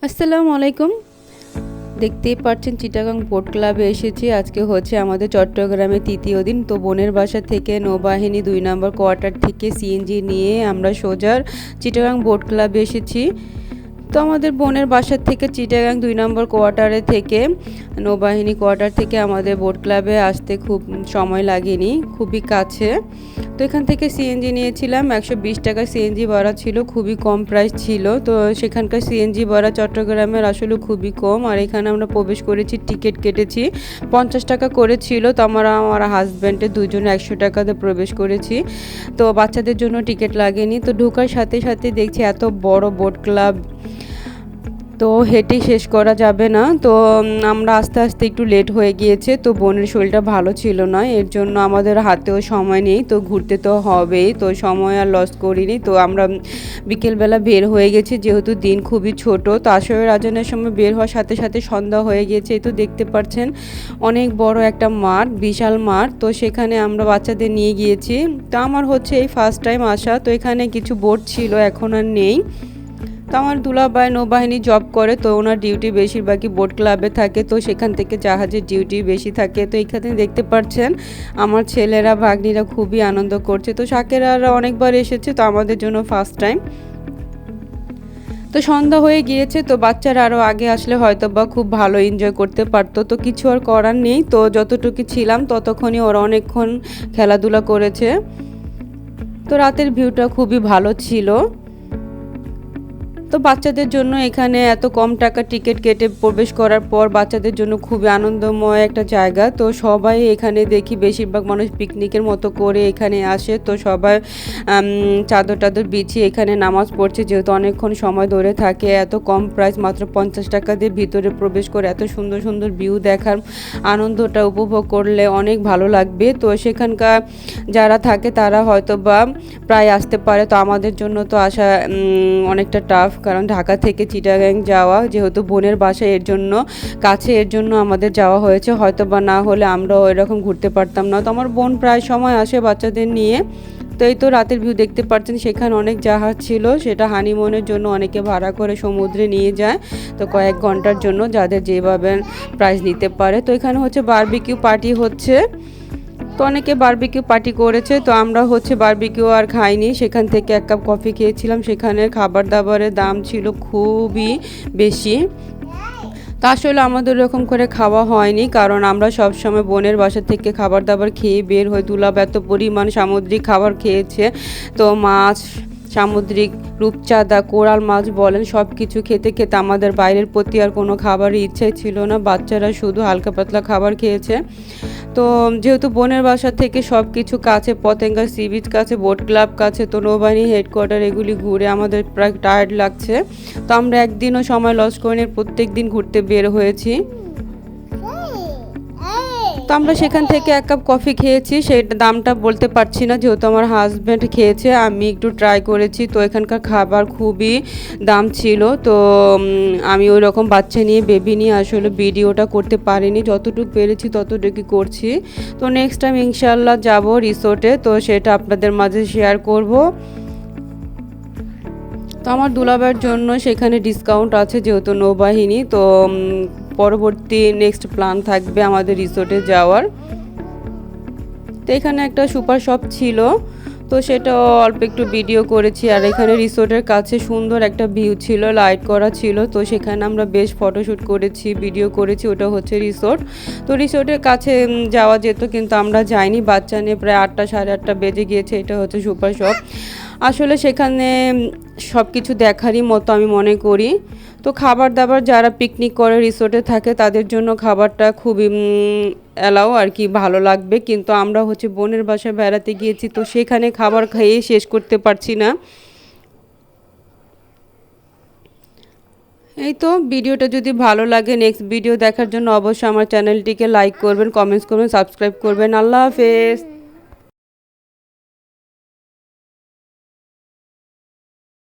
আসসালামু আলাইকুম। দেখতেই পাচ্ছেন চিটাগাং বোট ক্লাবে এসেছি। আজকে হচ্ছে আমাদের চট্টগ্রামে তৃতীয় দিন। তো বোনের বাসা থেকে নৌবাহিনী ২ নম্বর কোয়ার্টার থেকে সিএনজি নিয়ে আমরা সোজা চিটাগাং বোট ক্লাবে এসেছি। তো আমাদের বোনের বাসার থেকে চিটাগাং ২ নম্বর কোয়ার্টারে থেকে নৌবাহিনী কোয়ার্টার থেকে আমাদের বোট ক্লাবে আসতে খুব সময় লাগেনি, খুবই কাছে। তো এখান থেকে সিএনজি নিয়েছিলাম, ১২০ টাকা সিএনজি ভাড়া ছিল, খুবই কম প্রাইস ছিল। তো সেখানকার সিএনজি ভাড়া চট্টগ্রামের আসলে খুবই কম। আর এখানে আমরা প্রবেশ করেছি, টিকিট কেটেছি, ৫০ টাকা করেছিল। তো আমার হাজব্যান্ডের দুজনে ১০০ টাকাতে প্রবেশ করেছি। তো বাচ্চাদের জন্য টিকিট লাগেনি। তো ঢোকার সাথে সাথে দেখছি এত বড় বোট ক্লাব, তো হেঁটে শেষ করা যাবে না। তো আমরা আস্তে আস্তে একটু লেট হয়ে গিয়েছে। তো বোনের শরীরটা ভালো ছিল না, এর জন্য আমাদের হাতেও সময় নেই। তো ঘুরতে তো হবেই, তো সময় আর লস করিনি। তো আমরা বিকেলবেলা বের হয়ে গেছি, যেহেতু দিন খুবই ছোট। তো আসরের আজানের সময় বের হওয়ার সাথে সাথে সন্ধ্যা হয়ে গিয়েছে। এই তো দেখতে পাচ্ছেন অনেক বড় একটা মাঠ, বিশাল মাঠ। তো সেখানে আমরা বাচ্চাদের নিয়ে গিয়েছি। তো আমার হচ্ছে এই ফার্স্ট টাইম আসা। তো এখানে কিছু বোট ছিল, এখন আর নেই। তো আমার দুলাভাই নৌবাহিনী জব করে, তো ওনার ডিউটি বেশিরভাগই বোট ক্লাবে থাকে। তো সেখান থেকে জাহাজের ডিউটি বেশি থাকে। তো এখানে দেখতে পাচ্ছেন আমার ছেলেরা ভাগ্নিরা খুবই আনন্দ করছে। তো শাকেরারা অনেকবার এসেছে, তো আমাদের জন্য ফার্স্ট টাইম। তো সন্ধ্যা হয়ে গিয়েছে, তো বাচ্চারা আরও আগে আসলে হয়তো বা খুব ভালো এনজয় করতে পারতো। তো কিছু আর করার নেই। তো যতটুকু ছিলাম ততক্ষণই ওরা অনেকক্ষণ খেলাধুলা করেছে। তো রাতের ভিউটা খুবই ভালো ছিল। তো বাচ্চাদের জন্য এখানে এত কম টাকা টিকিট কেটে প্রবেশ করার পর বাচ্চাদের জন্য খুবই আনন্দময় একটা জায়গা। তো সবাই এখানে দেখি বেশিরভাগ মানুষ পিকনিকের মতো করে এখানে আসে। তো সবাই চাদর টাদর বিছিয়ে এখানে নামাজ পড়ছে, যেহেতু অনেকক্ষণ সময় ধরে থাকে। এত কম প্রাইস, মাত্র ৫০ টাকা দিয়ে ভিতরে প্রবেশ করে এত সুন্দর সুন্দর ভিউ দেখার আনন্দটা উপভোগ করলে অনেক ভালো লাগবে। তো সেখানকার যারা থাকে তারা হয়তো বা প্রায় আসতে পারে। তো আমাদের জন্য তো আসা অনেকটা টাফ, কারণ ঢাকা থেকে চিটাগাং যাওয়া যেহেতু বোনের বাসা, এর জন্য কাছে, এর জন্য আমাদের যাওয়া হয়েছে। হয়তো বা না হলে আমরাও এরকম ঘুরতে পারতাম না। তো আমার বোন প্রায় সময় আসে বাচ্চাদের নিয়ে। তো এই তো রাতের ভিউ দেখতে পাচ্ছেন, সেখানে অনেক জাহাজ ছিল, সেটা হানিমুনের জন্য অনেকে ভাড়া করে সমুদ্রে নিয়ে যায়। তো কয়েক ঘন্টার জন্য যাদের যেভাবে প্রাইস নিতে পারে। তো এখানে হচ্ছে বারবিকিউ পার্টি হচ্ছে। তো অনেকে বারবিকিউ পার্টি করেছে। তো আমরা হচ্ছে বারবিকিউ আর খাইনি, সেখান থেকে ১ কাপ কফি খেয়েছিলাম। সেখানের খাবার দাবারের দাম ছিল খুবই বেশি। তা আসলে আমাদের এরকম করে খাওয়া হয়নি, কারণ আমরা সব সময় বোনের বাসা থেকে খাবার দাবার খেয়ে বের হই। দুলাভ এত পরিমাণ সামুদ্রিক খাবার খেয়েছে। তো মাছ, সামুদ্রিক রূপচাঁদা, কোরাল মাছ বলেন, সব কিছু খেতে খেতে আমাদের বাইরের প্রতি আর কোনো খাবারের ইচ্ছাই ছিল না। বাচ্চারা শুধু হালকা পাতলা খাবার খেয়েছে। তো যেহেতু বোনের বাসা থেকে সব কিছু কাছে, পতেঙ্গা সি বিচ কাছে, বোট ক্লাব কাছে, তো নৌবাহিনী হেডকোয়ার্টার, এগুলি ঘুরে আমাদের প্রায় টায়ার্ড লাগছে। তো আমরা একদিনও সময় লস করিনি, প্রত্যেক দিন ঘুরতে বের হয়েছি। তো আমরা সেখান থেকে ১ কাপ কফি খেয়েছি, সেটা দামটা বলতে পারছি না, যেহেতু আমার হাজব্যান্ড খেয়েছে, আমি একটু ট্রাই করেছি। তো এখানকার খাবার খুবই দাম ছিল। তো আমি ওই রকম বাচ্চা নিয়ে, বেবি নিয়ে আসলে ভিডিওটা করতে পারিনি, যতটুকু পেরেছি ততটুকুই করছি। তো নেক্সট টাইম ইনশাল্লাহ যাব রিসোর্টে, তো সেটা আপনাদের মাঝে শেয়ার করব। তো আমার দুলাভাইয়ের জন্য সেখানে ডিসকাউন্ট আছে, যেহেতু নৌবাহিনী। তো পরবর্তী নেক্সট প্ল্যান থাকবে আমাদের রিসোর্টে যাওয়ার। তো এখানে একটা সুপার শপ ছিল, তো সেটা অল্প একটু ভিডিও করেছি। আর এখানে রিসোর্টের কাছে সুন্দর একটা ভিউ ছিল, লাইট করা ছিল। তো সেখানে আমরা বেশ ফটোশ্যুট করেছি, ভিডিও করেছি। ওটা হচ্ছে রিসোর্ট। তো রিসোর্টের কাছে যাওয়া যেত, কিন্তু আমরা যাইনি, বাচ্চা নিয়ে প্রায় ৮টা, সাড়ে ৮টা বেজে গিয়েছে। এটা হচ্ছে সুপার শপ। আসলে সেখানে সব কিছু দেখারই মতো আমি মনে করি। তো খাবার দাবার যারা পিকনিক করে রিসোর্টে থাকে তাদের জন্য খাবারটা খুবই অ্যালাও আর কি, ভালো লাগবে। কিন্তু আমরা হচ্ছে বোনের বাসায় বেড়াতে গিয়েছি, তো সেখানে খাবার খেয়ে শেষ করতে পারছি না। এই তো ভিডিওটা যদি ভালো লাগে, নেক্সট ভিডিও দেখার জন্য অবশ্যই আমার চ্যানেলটিকে লাইক করবেন, কমেন্টস করবেন, সাবস্ক্রাইব করবেন। আল্লাহ হাফেজ।